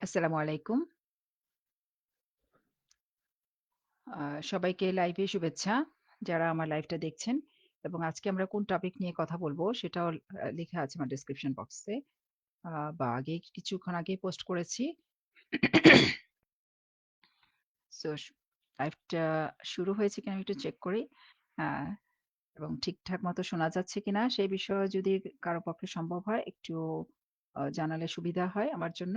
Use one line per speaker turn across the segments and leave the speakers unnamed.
আসসালামু আলাইকুম। আ সবাইকে লাইভে শুভেচ্ছা, যারা আমার লাইভটা দেখছেন। এবং আজকে আমরা কোন টপিক নিয়ে কথা বলব সেটাও লেখা আছে আমার ডেসক্রিপশন বক্সে। বা কিছুক্ষণ আগেই পোস্ট করেছি। সো লাইভটা শুরু হয়েছে কিনা আমি একটু চেক করি। আ এবং ঠিকঠাক মতো শোনা যাচ্ছে কিনা সেই বিষয়ে যদি কারো পক্ষে সম্ভব হয় একটু জানালে সুবিধা হয় আমার জন্য।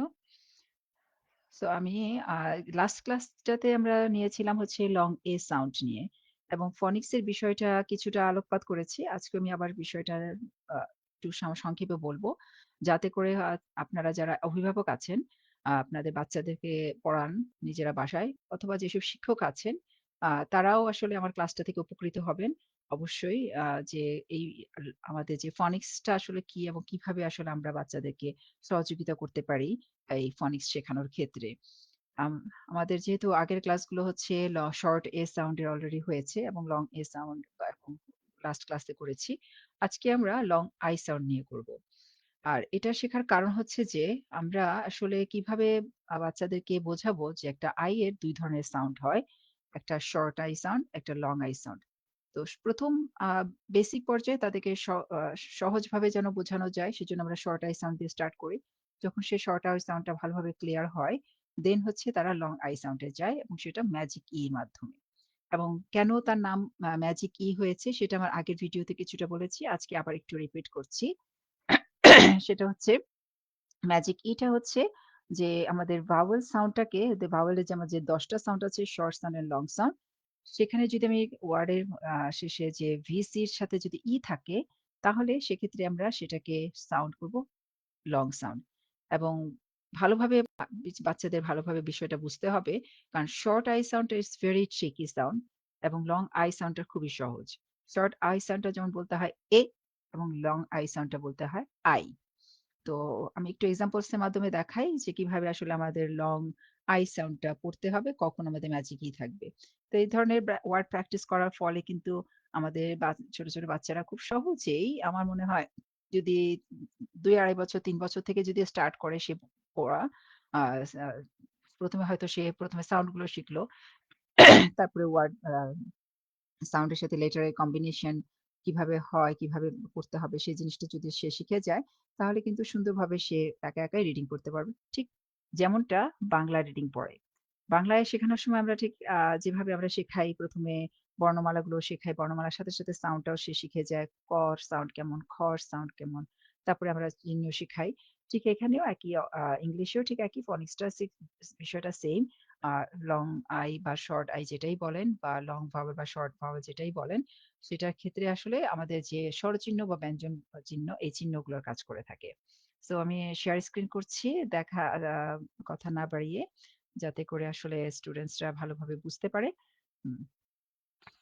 সো আমি আ লাস্ট ক্লাসটাতে আমরা নিয়েছিলাম হচ্ছে লং এ সাউন্ড নিয়ে এবং ফনিক্স এর বিষয়টা কিছুটা আলোকপাত করেছি। আজকে আমি আবার বিষয়টা আ একটু সংক্ষেপে বলব। যাতে করে আপনারা যারা অভিভাবক আছেন, আপনাদের বাচ্চাদেরকে পড়ান নিজেরা বাসায় অথবা যেসব শিক্ষক আছেন, তারাও আসলে আমার ক্লাসটা থেকে উপকৃত হবেন। অবশ্যই যে এই আমাদের যে ফনিক্সটা আসলে কি এবং কিভাবে আসলে আমরা বাচ্চাদেরকে সহযোগিতা করতে পারি এই ফনিক্স শেখানোর ক্ষেত্রে। আম আমাদের যেহেতু আগের ক্লাসগুলো হচ্ছে শর্ট এ সাউন্ড এর অলরেডি হয়েছে এবং লং এ সাউন্ড এখন লাস্ট ক্লাসে করেছি। আজকে আমরা লং আই সাউন্ড নিয়ে করব। আর এটা শেখার কারণ হচ্ছে যে আমরা আসলে কিভাবে বাচ্চাদেরকে বোঝাবো যে একটা আই এর ২ ধরনের সাউন্ড হয়। একটা শর্ট আই সাউন্ড, একটা লং আই সাউন্ড। তো ১ম আ বেসিক পর্যায়ে তাদেরকে সহজভাবে যেন বোঝানো যায় সেজন্য আমরা শর্ট আই সাউন্ড দিয়ে স্টার্ট করি। যখন সে শর্ট আই সাউন্ডটা ভালোভাবে ক্লিয়ার হয়, দেন হচ্ছে তারা লং আই সাউন্ড এ যায় এবং সেটা ম্যাজিক ই এর মাধ্যমে। এবং কেন তার নাম ম্যাজিক ই হয়েছে সেটা আমার আগের ভিডিওতে কিছুটা বলেছি। আজকে আবার একটু রিপিট করছি। সেটা হচ্ছে ম্যাজিক ইটা হচ্ছে যে আমাদের ভাওয়েল সাউন্ডটাকে ভাওয়েলের যে আমার যে ১০ টা সাউন্ড আছে short sound and long sound. সেখানে যদি আমি ওয়ার্ডের শেষে যে ভিসির সাথে যদি ই থাকে, তাহলে সেক্ষেত্রে আমরা সেটাকে সাউন্ড করব লং সাউন্ড। এবং ভালোভাবে বাচ্চাদের ভালোভাবে বিষয়টা বুঝতে হবে। কারণ short I sound is very tricky sound এবং লং আই সাউন্ডটা খুবই সহজ। শর্ট আই সাউন্ডটা যেমন বলতে হয় এ এবং লং আই সাউন্ডটা বলতে হয় আই। তো আমি একটু এক্সাম্পলস এর মাধ্যমে দেখাই যে কিভাবে আসলে আমাদের লং আই সাউন্ডটা পড়তে হবে, কখন আমাদের ম্যাজিক ই থাকবে। তো এই ধরনের ওয়ার্ড প্র্যাকটিস করার ফলে কিন্তু আমাদের ছোট, ছোট বাচ্চারা খুব সহজেই আমার মনে হয় যদি ২-২.৫ বছর ৩ বছর থেকে যদি স্টার্ট করে সে পড়া, আ সা ১ম এ হয়তো সে ১ম এ সাউন্ড গুলো শিখলো। তারপরে ওয়ার্ড সাউন্ড এর সাথে লেটার এর কম্বিনেশন কিভাবে হয়, কিভাবে করতে হবে সেই জিনিসটা যদি সে শিখে যায়, তাহলে কিন্তু সুন্দরভাবে সে একা একাই রিডিং করতে পারবে। ঠিক যেমনটা বাংলা রিডিং পড়ে। বাংলায় শেখানোর সময় আমরা ঠিক যেভাবে আমরা শেখাই ১ম এ বর্ণমালাগুলো শেখাই, বর্ণমালার সাথে, সাথে সাউন্ডটাও সে শিখে যায়। ক র সাউন্ড কেমন, খ র সাউন্ড কেমন। তারপরে আমরা চিহ্ন শিখাই। ঠিক এখানেও একই ইংলিশেও ঠিক একই ফনিক্সটা বিষয়টা সেইম। আ লং আই বা শর্ট আই যেটাই বলেন বা লং ভাওয়েল বা শর্ট ভাওয়েল যেটাই বলেন, সেটার ক্ষেত্রে আসলে আমাদের যে স্বরচিহ্ন বা ব্যঞ্জন চিহ্ন এই চিহ্নগুলোর কাজ করে থাকে। সো আমি শেয়ার স্ক্রিন করছি কথা না বাড়িয়ে যাতে করে আসলে স্টুডেন্টসরা ভালোভাবে বুঝতে পারে হুম,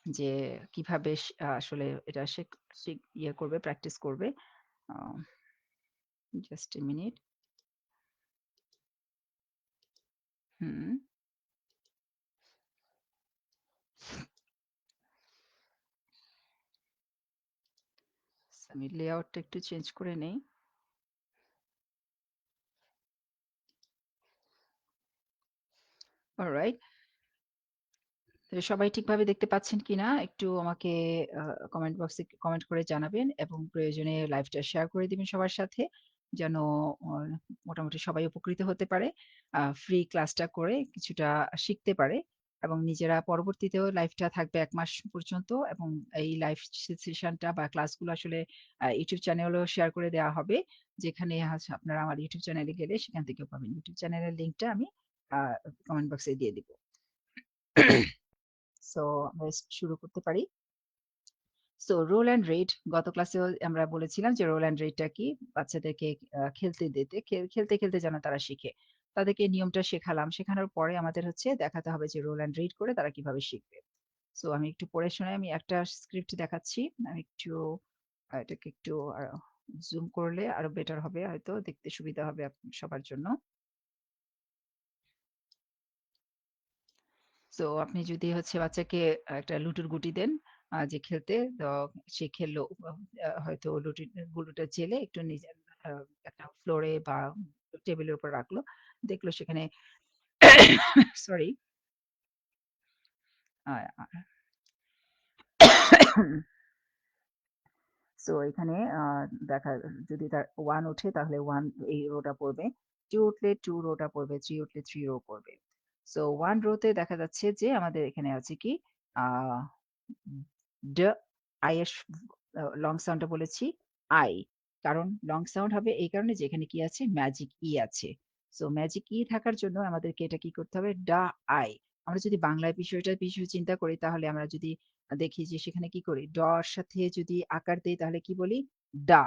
যে কিভাবে আসলে এটা ইয়ে করবে, প্র্যাকটিস করবে। আ জাস্ট a মিনিট। হুম, আমি লেআউটটা একটু চেঞ্জ করে নেই। অলরাইট। সবাই ঠিকভাবে দেখতে পাচ্ছেন কিনা একটু আমাকে আ কমেন্ট বক্সে কমেন্ট করে জানাবেন এবং প্রয়োজনে লাইভটা শেয়ার করে দিবেন সবার সাথে। যেন অ মোটামুটি সবাই উপকৃত হতে পারে। ফ্রি ক্লাসটা করে কিছুটা শিখতে পারে এবং নিজেরা পরবর্তীতেও লাইভটা থাকবে ১ মাস পর্যন্ত এবং এই লাইভ সেশনটা বা ক্লাসগুলো আসলে YouTube চ্যানেলেও শেয়ার করে দেওয়া হবে। যেখানে আপনারা আমার YouTube চ্যানেলে গেলে সেখান থেকেও পাবেন। YouTube চ্যানেলের লিংকটা আমি আ কমেন্ট বক্সে দিয়ে দিব। সো আমরা শুরু করতে পারি। সো রোল অ্যান্ড রেট গত ক্লাসেও আমরা বলেছিলাম যে রোল অ্যান্ড রেটটা কি? বাচ্চাদেরকে খেলতে দিতে খেলতে, খেলতে যেন তারা শিখে। তাদেরকে নিয়মটা শেখালাম। শেখানোর পরে আমাদের হচ্ছে দেখাতে হবে যে রোল অ্যান্ড রিড করে তারা কিভাবে শিখবে। সো আমি একটু পড়ে শোনাই। আমি একটা স্ক্রিপ্ট দেখাচ্ছি। আমি একটু এটাকে একটু জুম করলে আরো বেটার হবে হয়তো দেখতে সুবিধা হবে সবার জন্য। সো আপনি যদি হচ্ছে বাচ্চাকে একটা লুডুর গুটি দেন যে খেলতে, তো সে খেললো। হয়তো গুলুটা জেলে একটু নিজের আ একটা ফ্লোরে বা টেবিলের উপর রাখলো। দেখলো সেখানে সরি আ আ সো এখানে দেখা যদি তার 1 ওঠে তাহলে 1 এই রোটা পড়বে। 2 উঠলে 2 রোটা পড়বে, 3 উঠলে 3 রো পড়বে। সো 1 রোতে দেখা যাচ্ছে যে আমাদের এখানে আছে কি আ ড আই এর লং সাউন্ডটা বলেছি আই। কারণ লং সাউন্ড হবে এই কারণে যে এখানে কি আছে ম্যাজিক ই আছে। সো ম্যাজিক ই থাকার জন্য আমাদেরকে এটা কি করতে হবে ডা আই। আমরা যদি বাংলায় বিষয় চিন্তা করি তাহলে আমরা যদি দেখি যে সেখানে কি করি ডর সাথে যদি আকার দেই তাহলে কি বলি ডা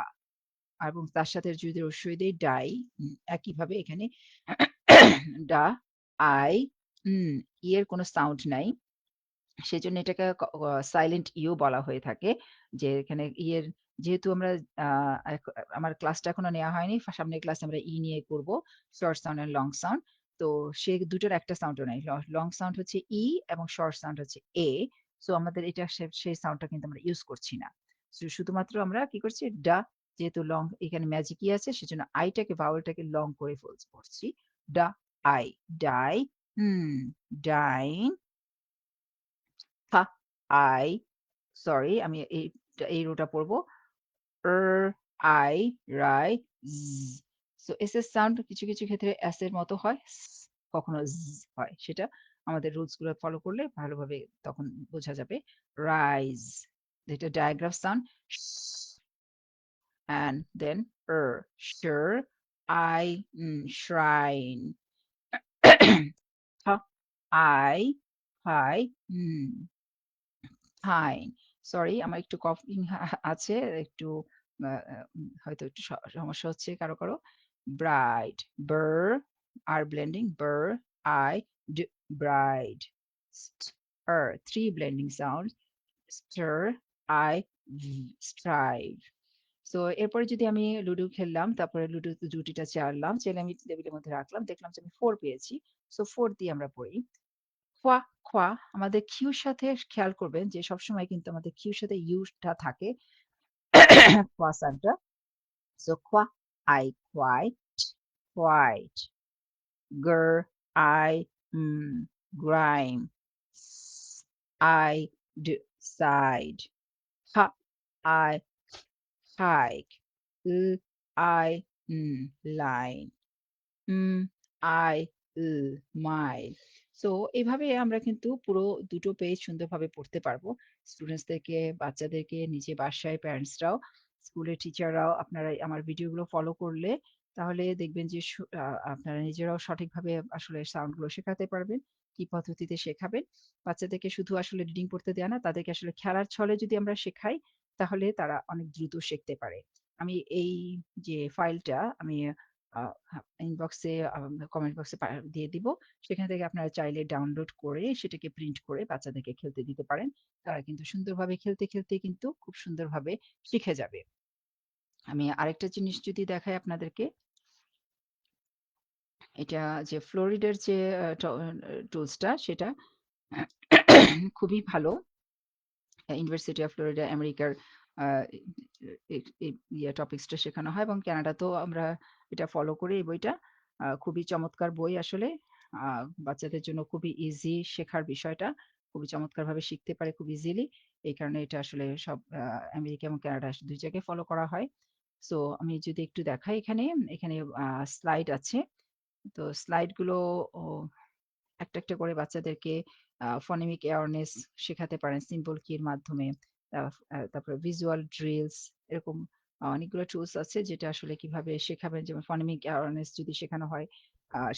এবং তার সাথে যদি রস্বই দেই ডাই। একইভাবে এখানে ডা আই ই এর কোনো সাউন্ড নাই। সেজন্য এটাকে সাইলেন্ট ইও বলা হয়ে থাকে। যে এখানে ইয়ের যেহেতু আমরা আ এখ আমার ক্লাসটা এখনো নেওয়া হয়নি। সামনের ক্লাসে আমরা ই নিয়ে করব। Short sound and long sound. তো সে দুটোর একটা সাউন্ডও নাই। লং সাউন্ড হচ্ছে ই এবং শর্ট সাউন্ড হচ্ছে এ। সো আমাদের এটা সেই সাউন্ডটা কিন্তু আমরা ইউজ করছি না। শুধুমাত্র আমরা কি করছি ডা যেহেতু লং এখানে ম্যাজিক ই আছে সেজন্য আইটাকে ভাওয়েলটাকে লং করে পড়ছি। ডা আই, ডাই, হুম, ডাইন, থা, আই, সরি আমি এই রোটা পড়বো। র, আই, রাই, জ। সো এস এর সাউন্ড কিছু ক্ষেত্রে এস এর মতো হয়। কখনো জ হয়। সেটা আমাদের রুলস গুলো ফলো করলে ভালোভাবে তখন বোঝা যাবে। রাইজ যেটা diagraph sound and then sure, I, shrine, I, hi, fine. Sorry আমার একটু কফিং আছে। একটু হয়তো একটু সমস্যা হচ্ছে কারো। ব্রাইড, বার আর blending br, I, d bride. Str 3 blending sound str, I, strive. So এরপরে যদি আমি লুডো খেললাম, তারপরে লুডো জুটিটা চাড়লাম, চেলে আমি টেবিলের মধ্যে রাখলাম। দেখলাম যে আমি 4 পেয়েছি। সো 4 দিয়ে আমরা পড়ি। খোয়া, খোয়া আমাদের কিউর সাথে খেয়াল করবেন যে সবসময় কিন্তু আমাদের কিউর সাথে ইউ টা থাকে খোয়া সাউন্ডটা। সো খোয়া, I quite, quite, gr, I grime, I side, h, I hike, l, I, line, hmm, I, l, mile. So এভাবে আমরা কিন্তু পুরো দুটো পেজ সুন্দরভাবে পড়তে পারবো। স্টুডেন্টসদেরকে, বাচ্চাদেরকে, নিজে বাসায় প্যারেন্টসরাও, স্কুলের টিচাররাও আপনারা আমার ভিডিওগুলো ফলো করলে তাহলে দেখবেন যে আপনারা নিজেরাও সঠিকভাবে আসলে সাউন্ড গুলো শেখাতে পারবেন। কি পদ্ধতিতে শেখাবেন। বাচ্চাদেরকে শুধু আসলে রিডিং পড়তে দেয়া না, তাদেরকে আসলে খেলার ছলে যদি আমরা শেখাই, তাহলে তারা অনেক দ্রুত শিখতে পারে। আমি এই যে ফাইলটা আমি আ ইনবক্সে কমেন্ট বক্সে দিয়ে দিব। সেখান থেকে আপনারা চাইলে ডাউনলোড করে সেটাকে প্রিন্ট করে বাচ্চাদেরকে খেলতে দিতে পারেন। তারা কিন্তু সুন্দরভাবে খেলতে কিন্তু খুব সুন্দরভাবে শিখে যাবে। আমি আরেকটা জিনিস যদি দেখাই আপনাদেরকে, এটা যে ফ্লোরিডার যে টুলসটা সেটা খুবই ভালো। ইউনিভার্সিটি অফ ফ্লোরিডা আমেরিকার আ এ এ ইয়ে টপিকসটা শেখানো হয় এবং কানাডাতেও আমরা এটা ফলো করি এই বইটা। খুবই চমৎকার বই আসলে। আ বাচ্চাদের জন্য খুবই ইজি শেখার বিষয়টা। খুবই চমৎকারভাবে শিখতে পারে খুব ইজিলি। এই কারণে এটা আসলে সব আমেরিকা এবং কানাডা ২ জায়গায় ফলো করা হয়। সো আমি যদি একটু দেখাই এখানে স্লাইড আছে। তো স্লাইড গুলো ও একটা করে বাচ্চাদেরকে ফনেমিক অ্যাওয়ারনেস শেখাতে পারেন সিম্বল কি এর মাধ্যমে। আ তারপরে ভিজুয়াল ড্রিলস এরকম অনেকগুলো টুলস আছে যেটা আসলে কিভাবে শেখাবেন যেমন ফনেমিক অ্যাওয়ারনেস যদি শেখানো হয়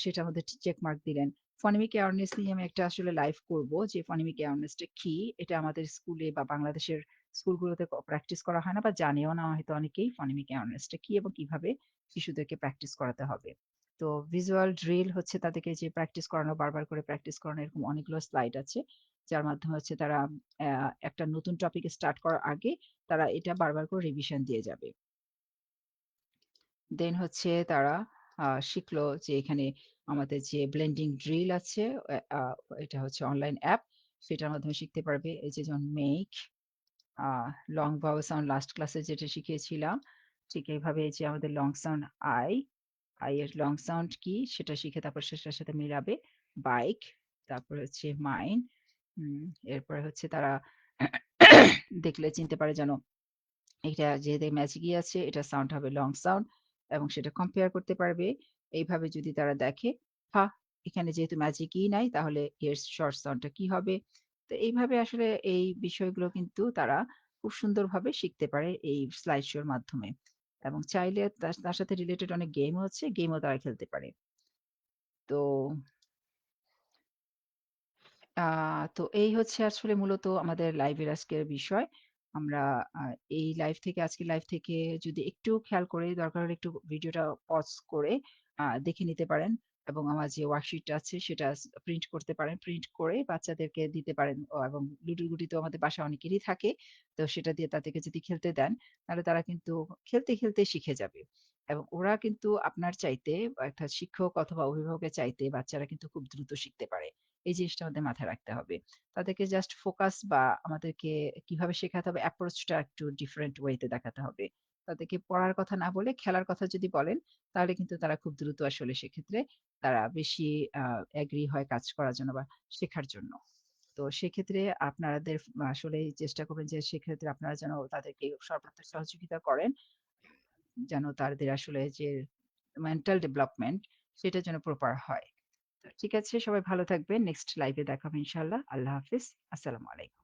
সেটার মধ্যে চেক মার্ক দিলেন। ফনেমিক অ্যাওয়ারনেস নিয়ে আমি একটা আসলে লাইভ করব যে ফনেমিক অ্যাওয়ারনেসটা কি? এটা আমাদের স্কুলে বা বাংলাদেশের স্কুলগুলোতে প্র্যাকটিস করা হয় না বা জানেও না হয়তো অনেকেই ফনেমিক অ্যাওয়ারনেসটা কি এবং কিভাবে শিশুদেরকে প্র্যাকটিস করাতে হবে। তো ভিজুয়াল ড্রিল হচ্ছে তাদেরকে যে প্র্যাকটিস করানো, বারবার করে প্র্যাকটিস করানো এরকম অনেকগুলো স্লাইড আছে। যার মাধ্যমে হচ্ছে তারা একটা নতুন টপিক স্টার্ট করার আগে তারা এটা বারবার করে রিভিশন দিয়ে যাবে। দেন হচ্ছে তারা শিখলো যে এখানে আমাদের যে ব্লেন্ডিং ড্রিল আছে আ এটা হচ্ছে অনলাইন অ্যাপ। সেটার মাধ্যমে শিখতে পারবে। এই যে যেমন make a long vowel sound last ক্লাসে যেটা শিখিয়েছিলাম, ঠিক এইভাবে এই যে আমাদের লং সাউন্ড আই এর লং সাউন্ড কি সেটা শিখে তারপর সেটার সাথে মিলাবে। বাইক, তারপরে হচ্ছে মাইন, হুম, এরপরে হচ্ছে তারা দেখলে চিনতে পারে যেন এটা যেহেতু ম্যাজিকই আছে এটার সাউন্ড হবে লং সাউন্ড এবং সেটা কম্পেয়ার করতে পারবে। এইভাবে যদি তারা দেখে, হা, এখানে যেহেতু ম্যাজিকই নাই তাহলে এর শর্ট সাউন্ডটা কি হবে? তো এইভাবে আসলে এই বিষয়গুলো কিন্তু তারা খুব সুন্দরভাবে শিখতে পারে এই স্লাইড শোর মাধ্যমে। এবং চাইলে তার সাথে রিলেটেড অনেক গেমও আছে, গেমও তারা খেলতে পারে। তো আ তো এই হচ্ছে আসলে মূলত আমাদের লাইভের আজকের বিষয়। আমরা আ এই লাইভ থেকে আজকের লাইভ থেকে যদি একটু খেয়াল করে দরকার হলে একটু ভিডিওটা পজ করে দেখে নিতে পারেন এবং আমার যে ওয়ার্কশিটটা আছে সেটা প্রিন্ট করতে পারেন। প্রিন্ট করে বাচ্চাদেরকে দিতে পারেন এবং লুডো গুটি তো আমাদের বাসায় অনেকেরই থাকে। তো সেটা দিয়ে তাদেরকে যদি খেলতে দেন, তাহলে তারা কিন্তু খেলতে, খেলতে শিখে যাবে। এবং ওরা কিন্তু আপনার চাইতে একটা শিক্ষক অথবা অভিভাবকের চাইতে বাচ্চারা কিন্তু খুব দ্রুত শিখতে পারে। এই জিনিসটা আমাদের মাথায় রাখতে হবে। তাদেরকে জাস্ট ফোকাস বা আমাদেরকে কিভাবে শেখাতে হবে অ্যাপ্রোচ টা একটু ডিফারেন্ট ওয়ে তে দেখাতে হবে। তাদেরকে পড়ার কথা না বলে খেলার কথা যদি বলেন, তাহলে কিন্তু তারা খুব দ্রুত আসলে সেক্ষেত্রে তারা বেশি আ এগ্রি হয় কাজ করার জন্য বা শেখার জন্য। তো সেক্ষেত্রে আপনাদের আসলেই চেষ্টা করবেন যে সেক্ষেত্রে আপনারা যেন তাদেরকে সর্বাত্মক সহযোগিতা করেন। যেন তাদের আসলে যে মেন্টাল ডেভেলপমেন্ট সেটা যেন প্রপার হয়। তো ঠিক আছে, সবাই ভালো থাকবেন। নেক্সট লাইভে দেখা হবে ইনশাআল্লাহ। আল্লাহ হাফিজ। আসসালামু আলাইকুম।